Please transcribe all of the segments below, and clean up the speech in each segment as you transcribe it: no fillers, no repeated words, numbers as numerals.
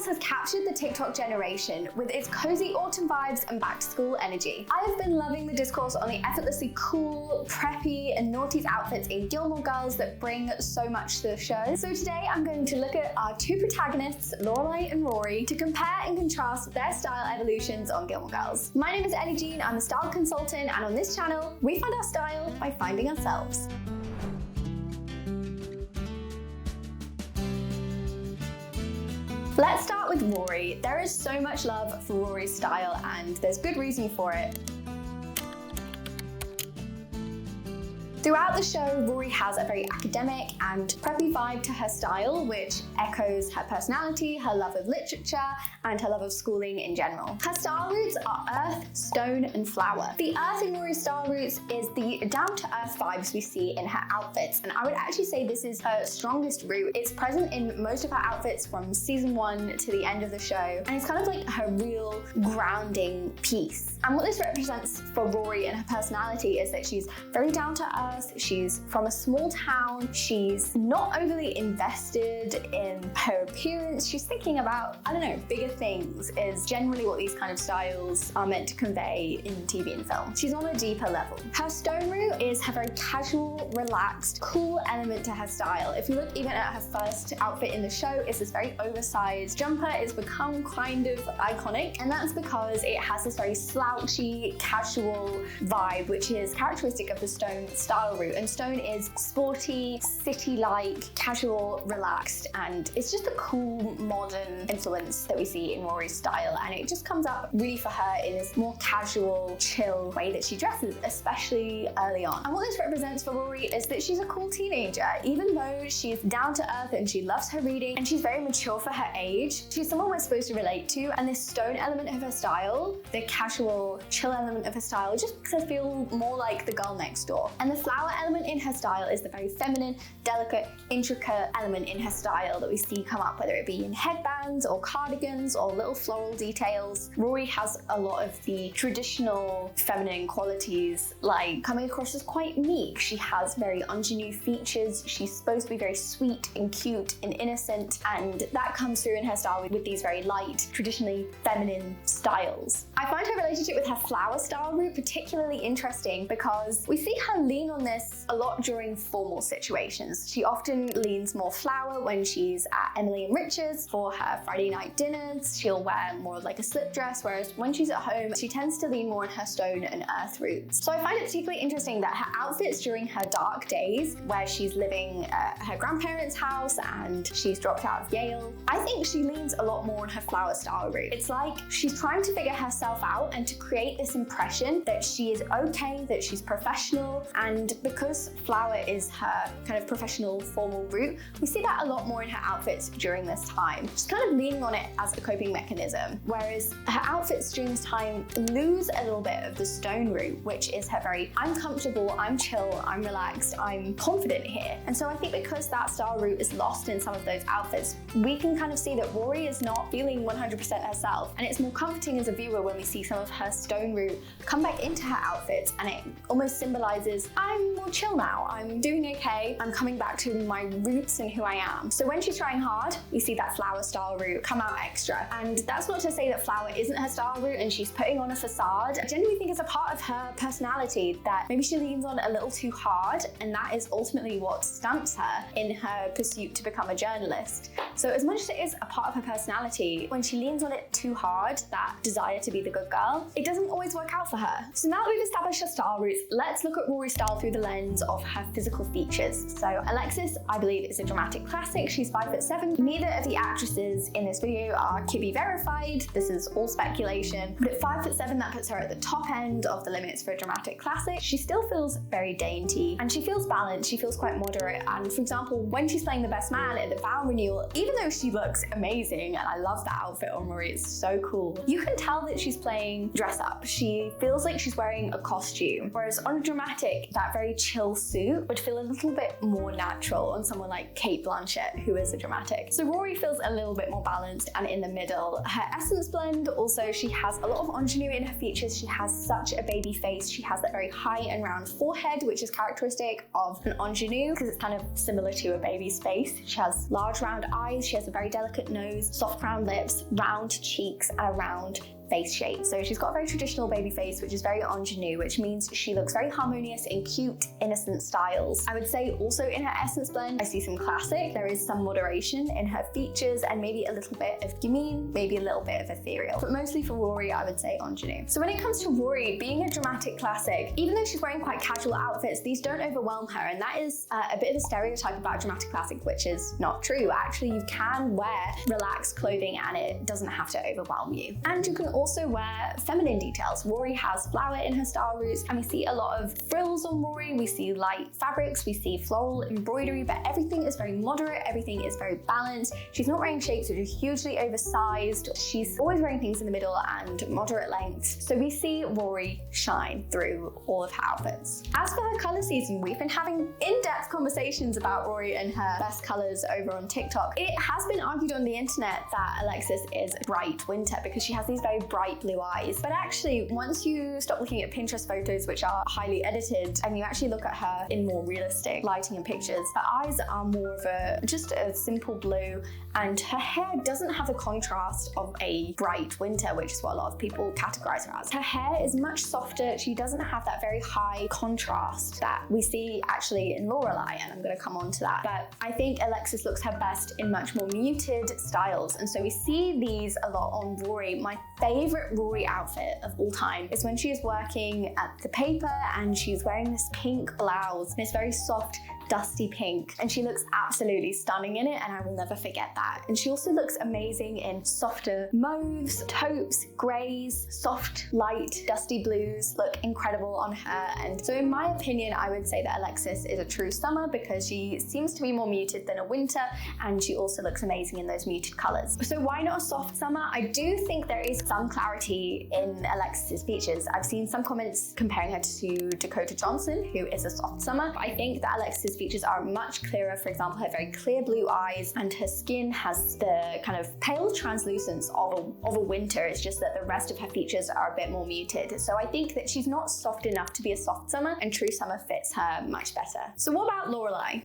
Girls has captured the TikTok generation with its cozy autumn vibes and back-to-school energy. I have been loving the discourse on the effortlessly cool, preppy, and naughty outfits in Gilmore Girls that bring so much to the show. So today I'm going to look at our two protagonists, Lorelai and Rory, to compare and contrast their style evolutions on Gilmore Girls. My name is Ellie-Jean, I'm a style consultant, and on this channel, we find our style by finding ourselves. Let's start with Rory. There is so much love for Rory's style and there's good reason for it. Throughout the show, Rory has a very academic and preppy vibe to her style, which echoes her personality, her love of literature, and her love of schooling in general. Her style roots are earth, stone, and flower. The earth in Rory's style roots is the down-to-earth vibes we see in her outfits, and I would actually say this is her strongest root. It's present in most of her outfits from season 1 to the end of the show, and it's kind of like her real grounding piece. And what this represents for Rory and her personality is that she's very down-to-earth. She's from a small town. She's not overly invested in her appearance. She's thinking about, I don't know, bigger things is generally what these kind of styles are meant to convey in TV and film. She's on a deeper level. Her stone root is her very casual, relaxed, cool element to her style. If you look even at her first outfit in the show, it's this very oversized jumper. It's become kind of iconic, and that's because it has this very slouchy, casual vibe, which is characteristic of the stone style route. And stone is sporty, city-like, casual, relaxed, and it's just a cool, modern influence that we see in Rory's style, and it just comes up really for her in this more casual, chill way that she dresses, especially early on. And what this represents for Rory is that she's a cool teenager. Even though she's down to earth and she loves her reading and she's very mature for her age, she's someone we're supposed to relate to, and this stone element of her style, the casual, chill element of her style, just makes her feel more like the girl next door. And the flower element in her style is the very feminine, delicate, intricate element in her style that we see come up, whether it be in headbands or cardigans or little floral details. Rory has a lot of the traditional feminine qualities, like coming across as quite meek. She has very ingenue features. She's supposed to be very sweet and cute and innocent, and that comes through in her style with these very light, traditionally feminine styles. I find her relationship with her flower style route particularly interesting because we see her lean on this a lot during formal situations. She often leans more flower when she's at Emily and Richard's for her Friday night dinners. She'll wear more like a slip dress, whereas when she's at home, she tends to lean more on her stone and earth roots. So I find it particularly interesting that her outfits during her dark days, where she's living at her grandparents' house and she's dropped out of Yale, I think she leans a lot more on her flower style route. It's like she's trying to figure herself out and to create this impression that she is okay, that she's professional, and because flower is her kind of professional formal route, we see that a lot more in her outfits during this time. She's kind of leaning on it as a coping mechanism, whereas her outfits during this time lose a little bit of the stone route, which is her very, I'm comfortable, I'm chill, I'm relaxed, I'm confident here. And so I think because that style route is lost in some of those outfits, we can kind of see that Rory is not feeling 100% herself, and it's more comforting as a viewer when we see some of her stone route come back into her outfits, and it almost symbolizes, I'm more chill now, I'm doing okay, I'm coming back to my roots and who I am. So when she's trying hard, we see that flower style route come out extra. And that's not to say that flower isn't her style route and she's putting on a facade. I genuinely think it's a part of her personality that maybe she leans on a little too hard, and that is ultimately what stamps her in her pursuit to become a journalist. So as much as it is a part of her personality, when she leans on it too hard, that desire to be the good girl, it doesn't always work out for her. So now that we've established her style roots, let's look at Rory's style through the lens of her physical features. So Alexis, I believe, is a dramatic classic. She's 5'7". Neither of the actresses in this video are Kibbe verified. This is all speculation. But at 5'7", that puts her at the top end of the limits for a dramatic classic. She still feels very dainty and she feels balanced. She feels quite moderate. And for example, when she's playing the best man at the vow renewal, even though she looks amazing, and I love that outfit on Rory, it's so cool, you can tell that she's playing dress up. She feels like she's wearing a costume. Whereas on a dramatic, that that very chill suit would feel a little bit more natural on someone like Cate Blanchett, who is a dramatic. So Rory feels a little bit more balanced and in the middle. Her essence blend, also she has a lot of ingenue in her features. She has such a baby face. She has that very high and round forehead, which is characteristic of an ingenue because it's kind of similar to a baby's face. She has large round eyes. She has a very delicate nose, soft round lips, round cheeks, and a round face shape. So she's got a very traditional baby face, which is very ingenue, which means she looks very harmonious in cute, innocent styles. I would say also in her essence blend, I see some classic. There is some moderation in her features and maybe a little bit of gamine, maybe a little bit of ethereal. But mostly for Rory, I would say ingenue. So when it comes to Rory being a dramatic classic, even though she's wearing quite casual outfits, these don't overwhelm her. And that is a bit of a stereotype about dramatic classic, which is not true. Actually, you can wear relaxed clothing and it doesn't have to overwhelm you. And you can also wear feminine details. Rory has flower in her style roots, and we see a lot of frills on Rory. We see light fabrics, we see floral embroidery, but everything is very moderate, everything is very balanced. She's not wearing shapes which are hugely oversized. She's always wearing things in the middle and moderate lengths. So we see Rory shine through all of her outfits. As for her color season, we've been having in-depth conversations about Rory and her best colors over on TikTok. It has been argued on the internet that Alexis is bright winter because she has these very bright blue eyes. But actually, once you stop looking at Pinterest photos, which are highly edited, and you actually look at her in more realistic lighting and pictures, her eyes are more of just a simple blue, and her hair doesn't have the contrast of a bright winter, which is what a lot of people categorize her as. Her hair is much softer. She doesn't have that very high contrast that we see actually in Lorelai, and I'm going to come on to that. But I think Alexis looks her best in much more muted styles, and so we see these a lot on Rory. My favorite Rory outfit of all time is when she is working at the paper and she's wearing this pink blouse, this very soft, dusty pink, and she looks absolutely stunning in it, and I will never forget that. And she also looks amazing in softer mauves, taupes, greys, soft, light, dusty blues look incredible on her. And so in my opinion, I would say that Alexis is a true summer because she seems to be more muted than a winter, and she also looks amazing in those muted colors. So why not a soft summer? I do think there is some clarity in Alexis's features. I've seen some comments comparing her to Dakota Johnson, who is a soft summer. I think that Alexis's features are much clearer. For example, her very clear blue eyes, and her skin has the kind of pale translucence of a winter. It's just that the rest of her features are a bit more muted. So I think that she's not soft enough to be a soft summer, and true summer fits her much better. So what about Lorelai?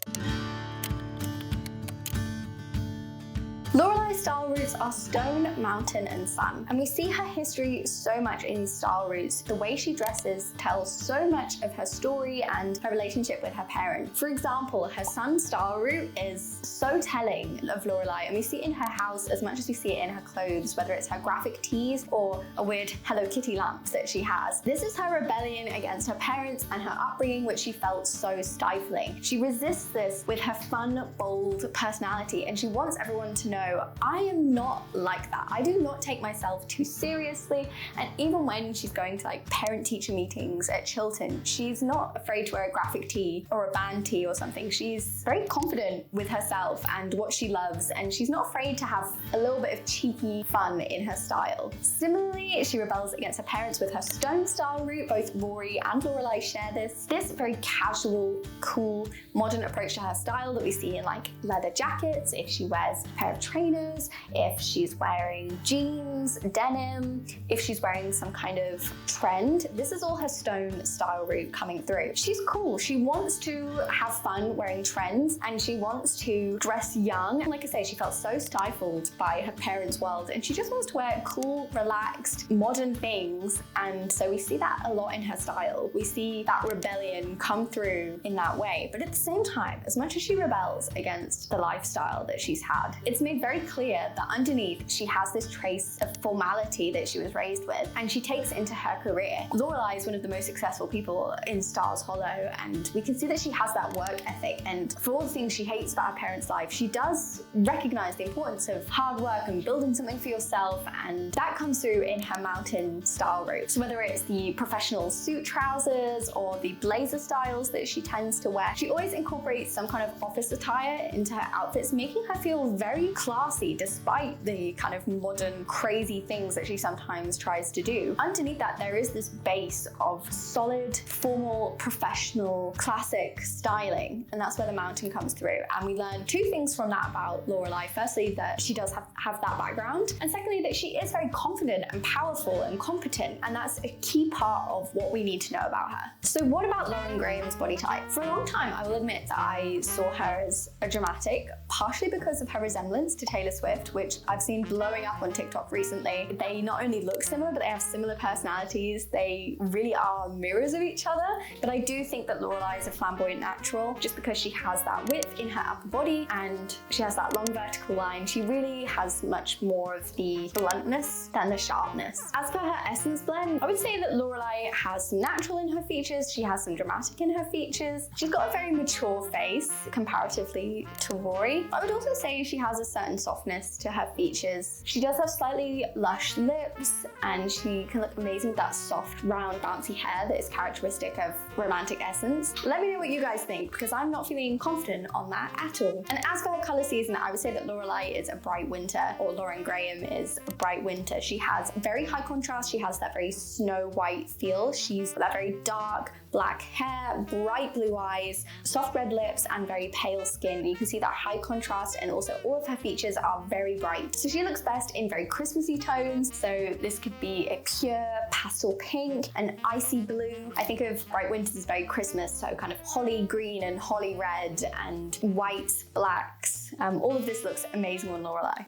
Lorelai's style roots are stone, mountain, and sun, and we see her history so much in these style roots. The way she dresses tells so much of her story and her relationship with her parent. For example, her sun style route is so telling of Lorelai, and we see it in her house as much as we see it in her clothes, whether it's her graphic tees or a weird Hello Kitty lamp that she has. This is her rebellion against her parents and her upbringing, which she felt so stifling. She resists this with her fun, bold personality, and she wants everyone to know, I am not like that. I do not take myself too seriously. And even when she's going to like parent-teacher meetings at Chilton, she's not afraid to wear a graphic tee or a band tee or something. She's very confident with herself and what she loves, and she's not afraid to have a little bit of cheeky fun in her style. Similarly, she rebels against her parents with her stone style route. Both Rory and Lorelai share this very casual, cool, modern approach to her style that we see in like leather jackets, if she wears a pair of trainers, if she's wearing jeans, denim, if she's wearing some kind of trend. This is all her stone style route coming through. She's cool. She wants to have fun wearing trends, and she wants to dress young. And like I say, she felt so stifled by her parents' world, and she just wants to wear cool, relaxed, modern things. And so we see that a lot in her style. We see that rebellion come through in that way. But at the same time, as much as she rebels against the lifestyle that she's had, it's made very clear that underneath she has this trace of formality that she was raised with, and she takes it into her career. Lorelai is one of the most successful people in Stars Hollow, and we can see that she has that work ethic, and for all the things she hates about her parents' life, she does recognize the importance of hard work and building something for yourself, and that comes through in her mountain style route. So whether it's the professional suit trousers or the blazer styles that she tends to wear, she always incorporates some kind of office attire into her outfits, making her feel very classy despite the kind of modern crazy things that she sometimes tries to do. Underneath that, there is this base of solid, formal, professional, classic styling, and that's where the mountain comes through. And we learn two things from that about Lorelai. Firstly, that she does have that background, and secondly, that she is very confident and powerful and competent, and that's a key part of what we need to know about her. So what about Lauren Graham's body type? For a long time, I will admit that I saw her as a dramatic, partially because of her resemblance to Taylor Swift, which I've seen blowing up on TikTok recently. They not only look similar, but they have similar personalities. They really are mirrors of each other. But I do think that Lorelai is a flamboyant natural, just because she has that width in her upper body and she has that long vertical line. She really has much more of the bluntness than the sharpness. As for her essence blend, I would say that Lorelai has some natural in her features, she has some dramatic in her features. She's got a very mature face comparatively to Rory. I would also say she has a certain softness to her features. She does have slightly lush lips, and she can look amazing with that soft, round, bouncy hair that is characteristic of romantic essence. Let me know what you guys think, because I'm not feeling confident on that at all. And as for her colour season, I would say that Lorelai is a bright winter, or Lauren Graham is a bright winter. She has very high contrast, she has that very snow white feel. She's that very dark black hair, bright blue eyes, soft red lips, and very pale skin. You can see that high contrast, and also all of her features are very bright. So she looks best in very Christmassy tones. So this could be a pure pastel pink, an icy blue. I think of bright winters as very Christmas, so kind of holly green and holly red and whites, blacks. All of this looks amazing on Lorelai.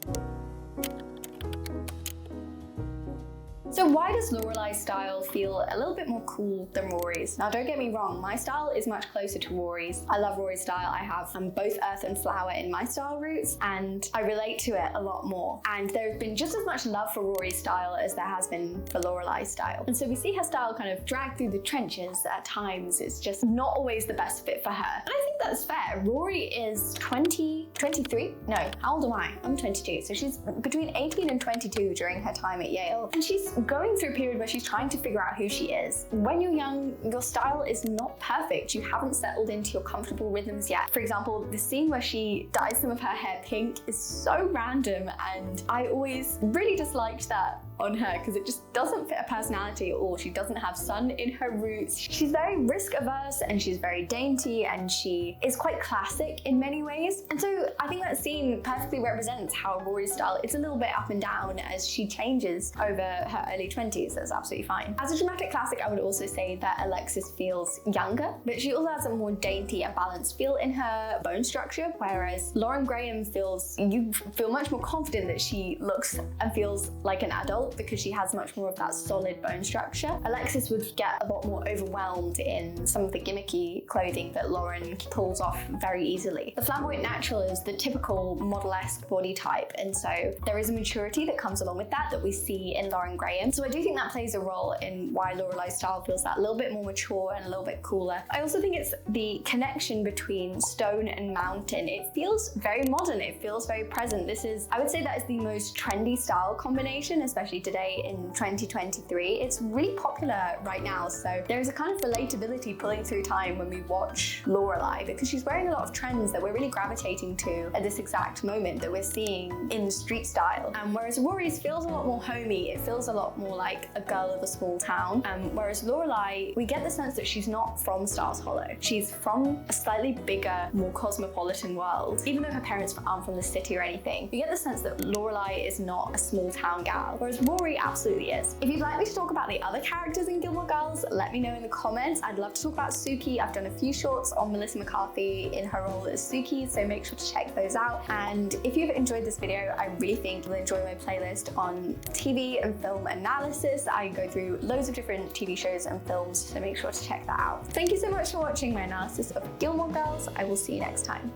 So why does Lorelai's style feel a little bit more cool than Rory's? Now don't get me wrong, my style is much closer to Rory's. I love Rory's style. I have both earth and flower in my style roots, and I relate to it a lot more. And there has been just as much love for Rory's style as there has been for Lorelai's style. And so we see her style kind of drag through the trenches at times. It's just not always the best fit for her. And I think that's fair. Rory is 23? No, how old am I? I'm 22. So she's between 18 and 22 during her time at Yale. And she's going through a period where she's trying to figure out who she is. When you're young, your style is not perfect. You haven't settled into your comfortable rhythms yet. For example, the scene where she dyes some of her hair pink is so random, and I always really disliked that on her because it just doesn't fit her personality at all. She doesn't have sun in her roots. She's very risk averse, and she's very dainty, and she is quite classic in many ways. And so I think that scene perfectly represents how Rory's style is a little bit up and down as she changes over her early 20s. That's absolutely fine. As a dramatic classic, I would also say that Alexis feels younger, but she also has a more dainty and balanced feel in her bone structure, whereas Lauren Graham you feel much more confident that she looks and feels like an adult because she has much more of that solid bone structure. Alexis would get a lot more overwhelmed in some of the gimmicky clothing that Lauren pulls off very easily. The flamboyant natural is the typical model-esque body type, and so there is a maturity that comes along with that we see in Lauren Graham. So I do think that plays a role in why Lorelai's style feels that little bit more mature and a little bit cooler. I also think it's the connection between stone and mountain. It feels very modern, it feels very present. I would say that is the most trendy style combination, especially today in 2023. It's really popular right now, so there's a kind of relatability pulling through time when we watch Lorelai, because she's wearing a lot of trends that we're really gravitating to at this exact moment that we're seeing in street style. Whereas Rory's feels a lot more homey, it feels a lot more like a girl of a small town. Whereas Lorelai, we get the sense that she's not from Stars Hollow. She's from a slightly bigger, more cosmopolitan world. Even though her parents aren't from the city or anything, we get the sense that Lorelai is not a small town gal, whereas Rory absolutely is. If you'd like me to talk about the other characters in Gilmore Girls, let me know in the comments. I'd love to talk about Suki. I've done a few shorts on Melissa McCarthy in her role as Suki, so make sure to check those out. And if you've enjoyed this video, I really think you'll enjoy my playlist on TV and film analysis. I go through loads of different TV shows and films, so make sure to check that out. Thank you so much for watching my analysis of Gilmore Girls. I will see you next time.